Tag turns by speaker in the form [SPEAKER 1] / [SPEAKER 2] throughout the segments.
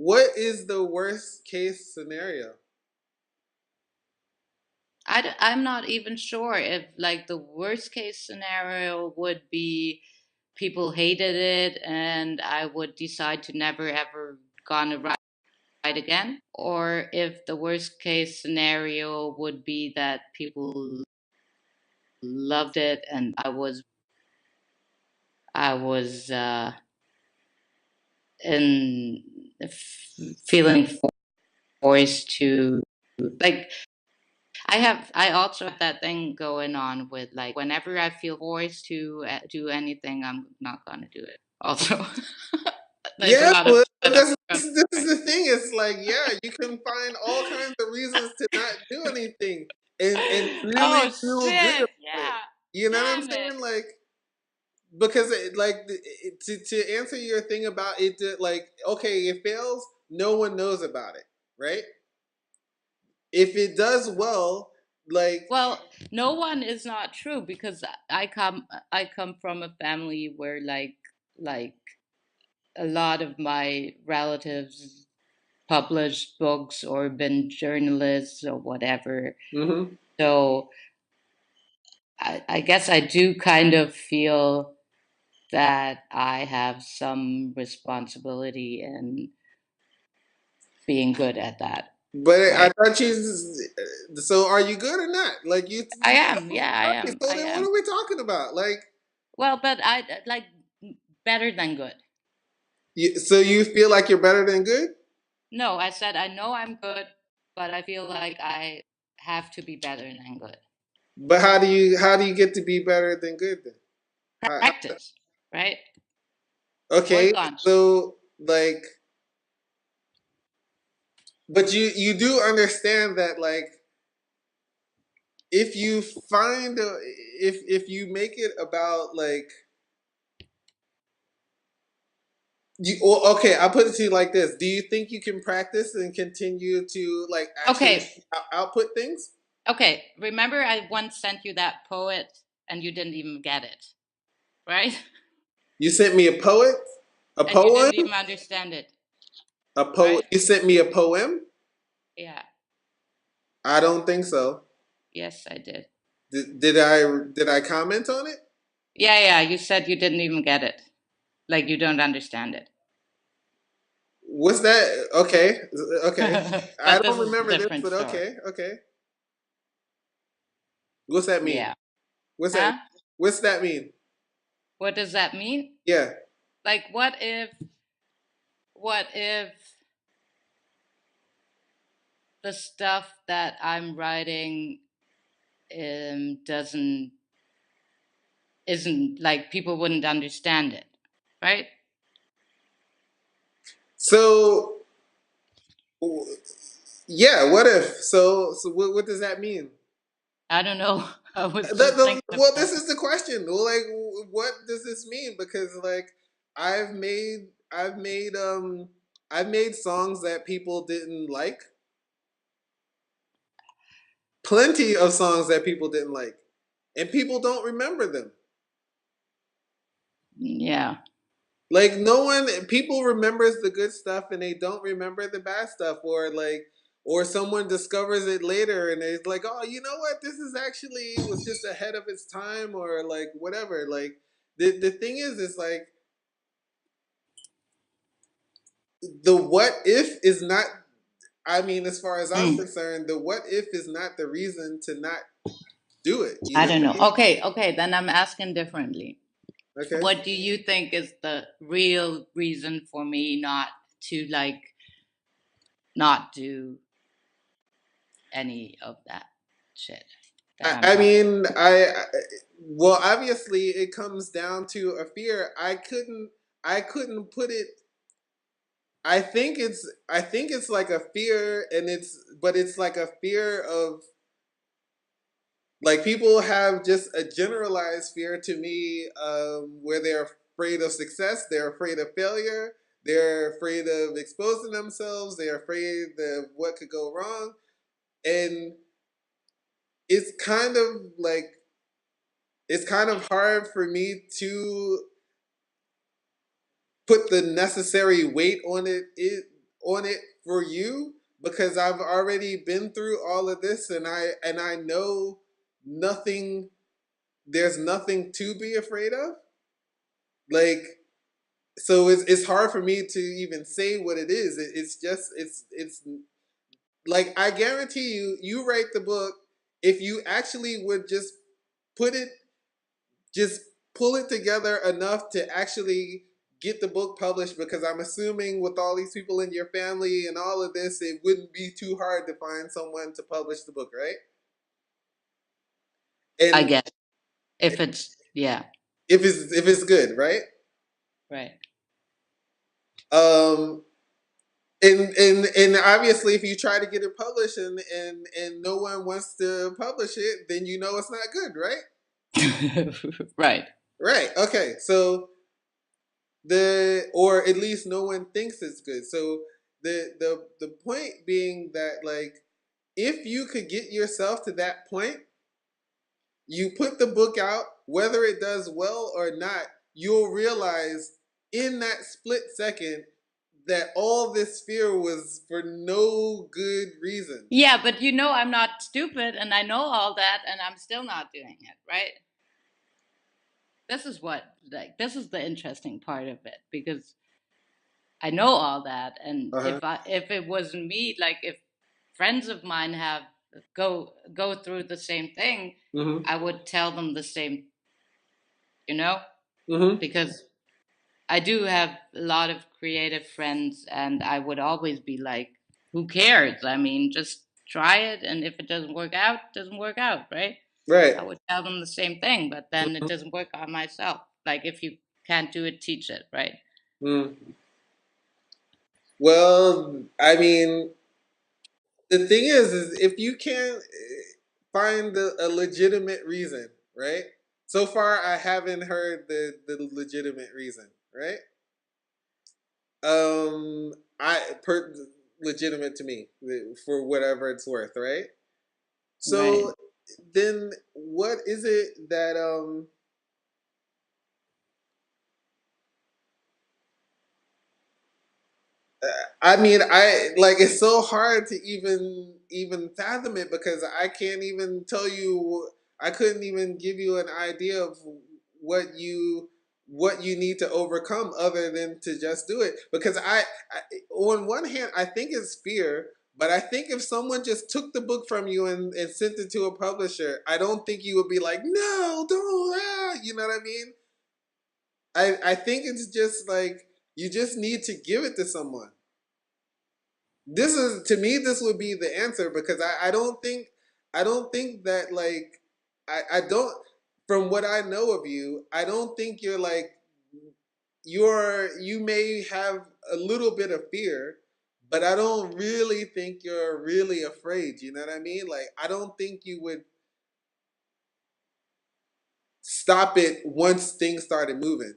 [SPEAKER 1] What is the worst case scenario?
[SPEAKER 2] I'm not even sure if like the worst case scenario would be people hated it and I would decide to never ever gonna ride again, or if the worst case scenario would be that people loved it and I was in feeling forced to like I also have that thing going on with like whenever I feel forced to do anything, I'm not gonna do it. Also, there's a
[SPEAKER 1] Yeah,
[SPEAKER 2] lot of
[SPEAKER 1] well,
[SPEAKER 2] that I'm
[SPEAKER 1] this is
[SPEAKER 2] right.
[SPEAKER 1] the thing. It's like, yeah, you can find all kinds of reasons to not do anything and really
[SPEAKER 2] Oh
[SPEAKER 1] feel good
[SPEAKER 2] shit!
[SPEAKER 1] about it.
[SPEAKER 2] Yeah,
[SPEAKER 1] You know what I'm
[SPEAKER 2] damn it.
[SPEAKER 1] saying? Like, because to answer your thing about it, like, okay, it fails, no one knows about it, right? If it does well, like,
[SPEAKER 2] Well, no one is not true because I come from a family where like a lot of my relatives published books or been journalists or whatever.
[SPEAKER 1] mm-hmm.
[SPEAKER 2] So I guess I do kind of feel that I have some responsibility in being good at that,
[SPEAKER 1] But I
[SPEAKER 2] right?
[SPEAKER 1] thought you. So, are you good or not? Like,
[SPEAKER 2] I
[SPEAKER 1] you
[SPEAKER 2] am,
[SPEAKER 1] failed.
[SPEAKER 2] yeah, I
[SPEAKER 1] Okay,
[SPEAKER 2] am,
[SPEAKER 1] so
[SPEAKER 2] I
[SPEAKER 1] then what
[SPEAKER 2] am.
[SPEAKER 1] are we talking about? Like,
[SPEAKER 2] Well, but I like better than good.
[SPEAKER 1] so you feel like you're better than good?
[SPEAKER 2] No, I said I know I'm good, but I feel like I have to be better than good.
[SPEAKER 1] But how do you get to be better than good then? How,
[SPEAKER 2] Practice, right?
[SPEAKER 1] okay,
[SPEAKER 2] Work on.
[SPEAKER 1] so like, but you do understand that like if you find if you make it about like okay, I'll put it to you like this: do you think you can practice and continue to like actually
[SPEAKER 2] Okay,
[SPEAKER 1] output things?
[SPEAKER 2] okay. Remember, I once sent you that poet and you didn't even get it, right?
[SPEAKER 1] You sent me a poet, a
[SPEAKER 2] And you
[SPEAKER 1] poem,
[SPEAKER 2] didn't even understand it,
[SPEAKER 1] a poet.
[SPEAKER 2] right?
[SPEAKER 1] You sent me a poem.
[SPEAKER 2] Yeah.
[SPEAKER 1] I don't think so.
[SPEAKER 2] Yes, I did.
[SPEAKER 1] Did I comment on it?
[SPEAKER 2] Yeah, yeah. You said you didn't even get it. Like you don't understand it.
[SPEAKER 1] What's that? Okay, okay. I
[SPEAKER 2] But this
[SPEAKER 1] don't
[SPEAKER 2] is a
[SPEAKER 1] remember this,
[SPEAKER 2] different
[SPEAKER 1] but
[SPEAKER 2] story.
[SPEAKER 1] okay, okay. What's that mean?
[SPEAKER 2] Yeah.
[SPEAKER 1] What's that?
[SPEAKER 2] Huh?
[SPEAKER 1] What's that mean?
[SPEAKER 2] What does that mean?
[SPEAKER 1] Yeah.
[SPEAKER 2] Like what if the stuff that I'm writing doesn't isn't like people wouldn't understand it, right?
[SPEAKER 1] So yeah, what if? So what does that mean?
[SPEAKER 2] I don't know. I was just thinking
[SPEAKER 1] Well,
[SPEAKER 2] about
[SPEAKER 1] this is the question. Well, like, what does this mean? Because like, I've made, I've made, I've made songs that people didn't like. Plenty of songs that people didn't like, and people don't remember them.
[SPEAKER 2] yeah.
[SPEAKER 1] Like no one, people remembers the good stuff and they don't remember the bad stuff, or like, or someone discovers it later and it's like, oh, you know what, this is actually was just ahead of its time, or like whatever. Like the thing is like the what if is not. I mean, as far as I'm
[SPEAKER 2] Mm.
[SPEAKER 1] concerned, the what if is not the reason to not do it. You
[SPEAKER 2] I
[SPEAKER 1] know
[SPEAKER 2] don't know.
[SPEAKER 1] what I mean?
[SPEAKER 2] Okay, okay, then I'm asking differently.
[SPEAKER 1] Okay.
[SPEAKER 2] What do you think is the real reason for me not to like not do any of that shit that I'm
[SPEAKER 1] I
[SPEAKER 2] talking?
[SPEAKER 1] mean, well, obviously, it comes down to a fear. I couldn't put it. I think it's like a fear, and but it's like a fear of like people have just a generalized fear to me, where they're afraid of success, they're afraid of failure, they're afraid of exposing themselves, they're afraid of what could go wrong, and it's kind of like it's kind of hard for me to put the necessary weight on it. on it for you because I've already been through all of this, and I know nothing. There's nothing to be afraid of. Like, so it's hard for me to even say what it is. It's just it's like, I guarantee you, you write the book, if you actually would put it just pull it together enough to actually get the book published, because I'm assuming with all these people in your family and all of this, it wouldn't be too hard to find someone to publish the book, right?
[SPEAKER 2] I
[SPEAKER 1] And
[SPEAKER 2] guess if it's yeah,
[SPEAKER 1] if it's good, right?
[SPEAKER 2] right.
[SPEAKER 1] Um, and obviously, if you try to get it published and no one wants to publish it, then you know it's not good, right?
[SPEAKER 2] Right.
[SPEAKER 1] Right. Okay. So or at least no one thinks it's good. So the point being that, like, if you could get yourself to that point, you put the book out, whether it does well or not, you'll realize in that split second that all this fear was for no good reason.
[SPEAKER 2] Yeah, but I'm not stupid and I know all that and I'm still not doing it, right? This is the interesting part of it because I know all that, and
[SPEAKER 1] Uh huh.
[SPEAKER 2] if it wasn't me, like if friends of mine have go through the same thing,
[SPEAKER 1] Mhm.
[SPEAKER 2] I would tell them the same, you know,
[SPEAKER 1] Mhm.
[SPEAKER 2] because I do have a lot of creative friends, and I would always be like, who cares? I mean, just try it, and if it doesn't work out, it doesn't work out, right?
[SPEAKER 1] Right.
[SPEAKER 2] I would tell them the same thing, but then it
[SPEAKER 1] Mhm.
[SPEAKER 2] doesn't work on myself. Like if you can't do it, teach it, right?
[SPEAKER 1] Mm. Well, I mean, the thing is if you can't find a legitimate reason, right? So far, I haven't heard the legitimate reason, right? I legitimate to me for whatever it's worth, right? So
[SPEAKER 2] Right.
[SPEAKER 1] then, what is it that I mean, I like, it's so hard to even fathom it because I can't even tell you. I couldn't even give you an idea of what you need to overcome other than to just do it. Because on one hand, I think it's fear, but I think if someone just took the book from you and sent it to a publisher, I don't think you would be like, no, don't. You know what I mean? I think it's just like you just need to give it to someone. This is, to me, this would be the answer because I don't think that, like, I don't, from what I know of you, I don't think you're like, you may have a little bit of fear, but I don't really think you're really afraid. You know what I mean? Like, I don't think you would stop it once things started moving.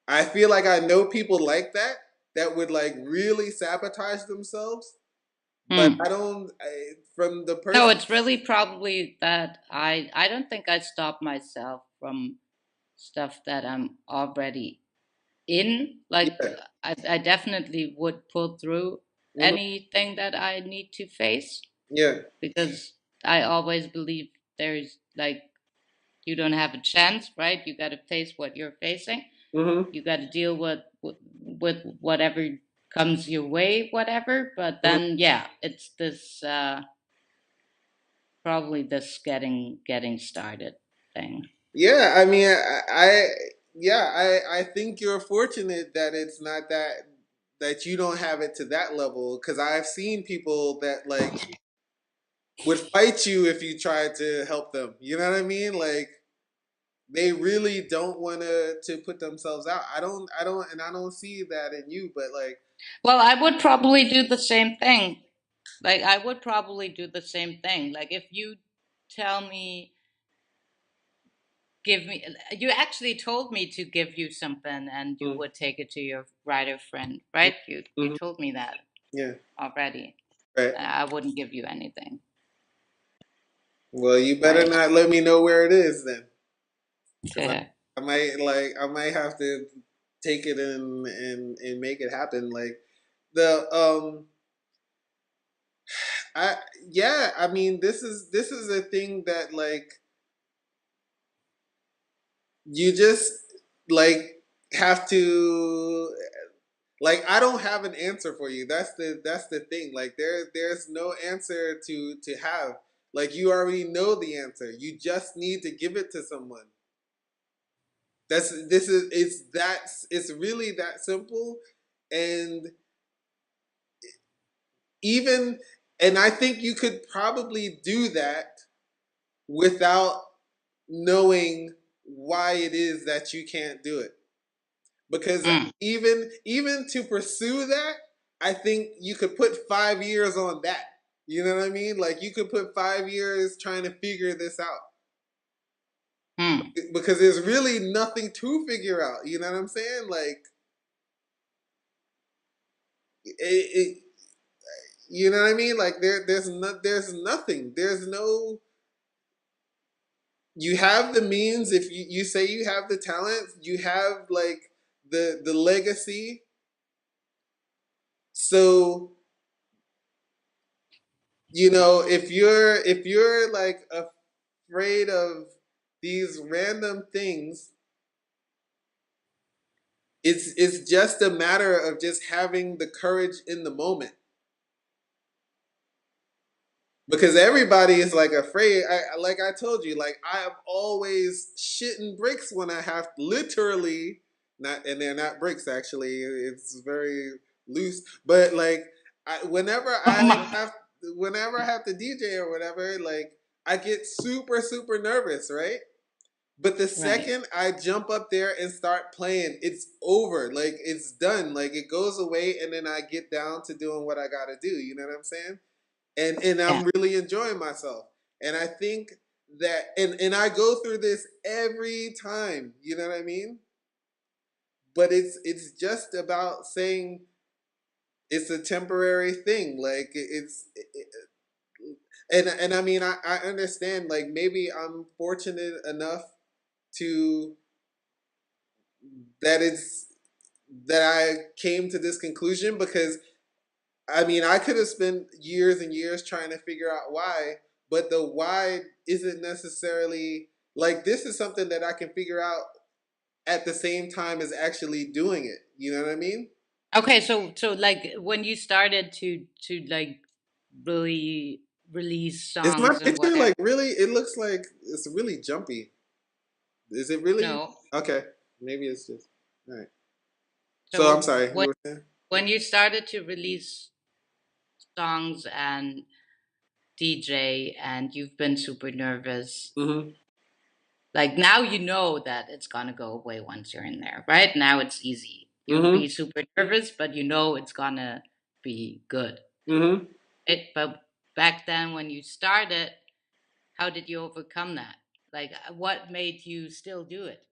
[SPEAKER 1] I feel like I know people like that would like really sabotage themselves, but
[SPEAKER 2] Hmm.
[SPEAKER 1] from the
[SPEAKER 2] No,
[SPEAKER 1] person.
[SPEAKER 2] it's really probably that I don't think I stop myself from stuff that I'm already in. Like
[SPEAKER 1] Yeah.
[SPEAKER 2] I definitely would pull through
[SPEAKER 1] Hmm.
[SPEAKER 2] anything that I need to face
[SPEAKER 1] Yeah.
[SPEAKER 2] because I always believe there's like you don't have a chance, right? You got to face what you're facing.
[SPEAKER 1] Hmm.
[SPEAKER 2] You got to deal with whatever comes your way, whatever. But
[SPEAKER 1] Hmm.
[SPEAKER 2] then, yeah, it's this probably this getting started thing.
[SPEAKER 1] Yeah. I mean, yeah, I think you're fortunate that it's not that you don't have it to that level, because I've seen people that like would fight you if you tried to help them. You know what I mean? Like, they really don't want to put themselves out. And I don't see that in you, but like.
[SPEAKER 2] Well, I would probably do the same thing. Like I would probably do the same thing. Like if you tell me give me you actually told me to give you something and you
[SPEAKER 1] Mm,
[SPEAKER 2] would take it to your writer friend, right? You
[SPEAKER 1] mm,
[SPEAKER 2] told me that
[SPEAKER 1] yeah.
[SPEAKER 2] already.
[SPEAKER 1] Right.
[SPEAKER 2] I wouldn't give you anything,
[SPEAKER 1] Well, you better
[SPEAKER 2] right?
[SPEAKER 1] not let me know where it is then, because
[SPEAKER 2] Yeah.
[SPEAKER 1] I might have to take it and make it happen. Like, the I yeah, I mean this is a thing that like you just like have to like I don't have an answer for you. That's the thing. Like there's no answer to have. Like you already know the answer. You just need to give it to someone. It's really that simple. And even and I think you could probably do that without knowing why it is that you can't do it. Because
[SPEAKER 2] Mm,
[SPEAKER 1] even to pursue that, I think you could put 5 years on that. You know what I mean? Like you could put 5 years trying to figure this out
[SPEAKER 2] mm,
[SPEAKER 1] because there's really nothing to figure out. You know what I'm saying? Like it you know what I mean? Like there's nothing. There's no. You have the means. If you say you have the talent, you have like the legacy. So if you're like afraid of these random things, it's just a matter of just having the courage in the moment. Because everybody is like afraid. Like I told you, like I am always shitting bricks when I have literally not, and they're not bricks actually. It's very loose, but like I whenever I have to DJ or whatever, like I get super super nervous, right? But the
[SPEAKER 2] right.
[SPEAKER 1] second I jump up there and start playing, it's over. Like it's done. Like it goes away, and then I get down to doing what I gotta do. You know what I'm saying? And
[SPEAKER 2] Yeah.
[SPEAKER 1] I'm really enjoying myself. And I think that and I go through this every time, you know what I mean? But it's just about saying it's a temporary thing. Like and I mean I understand like maybe I'm fortunate enough to that it's that I came to this conclusion because I mean, I could have spent years and years trying to figure out why, but the why isn't necessarily like this is something that I can figure out at the same time as actually doing it. You know what I mean?
[SPEAKER 2] Okay, so like when you started to like really release
[SPEAKER 1] Is my
[SPEAKER 2] songs and
[SPEAKER 1] picture
[SPEAKER 2] whatever.
[SPEAKER 1] like really? It looks like it's really jumpy. Is it really?
[SPEAKER 2] No.
[SPEAKER 1] Okay, maybe it's just all right. So I'm
[SPEAKER 2] So
[SPEAKER 1] sorry. You were saying?
[SPEAKER 2] when you started to release songs and DJ and you've been super nervous,
[SPEAKER 1] Mm-hmm.
[SPEAKER 2] like now you know that it's gonna go away once you're in there, right? Now it's easy. You'll
[SPEAKER 1] Mm-hmm.
[SPEAKER 2] be super nervous, but you know it's gonna be good.
[SPEAKER 1] Mm-hmm.
[SPEAKER 2] But back then when you started, how did you overcome that? Like what made you still do it?